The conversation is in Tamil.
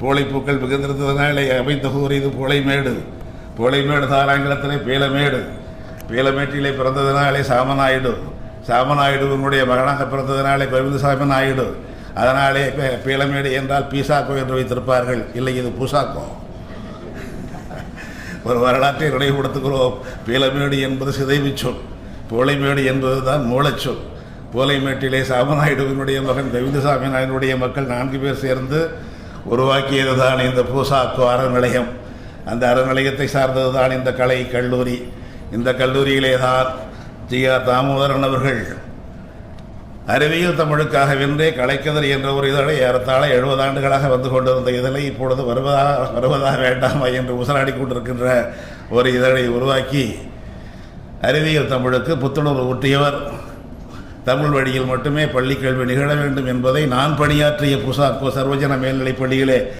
போலைப்பூக்கள் மிகுந்திருந்ததுனாலே அமைந்த ஊர் இது போலைமேடு. போலைமேடு தாராங்கிலத்திலே பீலமேடு. பீலமேட்டிலே பிறந்ததினாலே சாமநாயுடு. சாமநாயுடுவனுடைய மகனாக பிறந்ததினாலே கோவிந்தசாமி நாயுடு. அதனாலே பீலமேடு என்றால் பீசாக்கோ என்று வைத்திருப்பார்கள். இல்லை, இது பூசாக்கோ. ஒரு வரலாற்றை நினைவுபடுத்துகிறோம். பீலமேடு என்பது சிதைவு சொல், போலைமேடு என்பது தான் மூலச்சொல். போலைமேட்டிலே சாமநாயுடுவினுடைய மகன் கோவிந்தசாமி நாயுடைய மக்கள் 4 பேர் சேர்ந்து உருவாக்கியது தான் இந்த பூசாக்கோ அறநிலையம். அந்த அறநிலையத்தை சார்ந்தது தான் இந்த கலை கல்லூரி. இந்த கல்லூரியிலே தான் ஜி.ஆர். தாமோதரன் அவர்கள் அறிவியல் தமிழுக்காக வென்றே கலைக்கதிர் என்ற ஒரு இதழை ஏறத்தாழ 70 ஆண்டுகளாக வந்து கொண்டிருந்த இதழை இப்பொழுது வருவதா வேண்டாமா என்று உசராடி கொண்டிருக்கின்ற ஒரு இதழை உருவாக்கி அறிவியல் தமிழுக்கு புத்துணர்வு ஊட்டியவர். தமிழ் வழியில் மட்டுமே பள்ளிக்கல்வி நிகழ வேண்டும் என்பதை நான் பணியாற்றிய பூசாக்கோ சர்வஜன மேல்நிலைப் பள்ளியிலே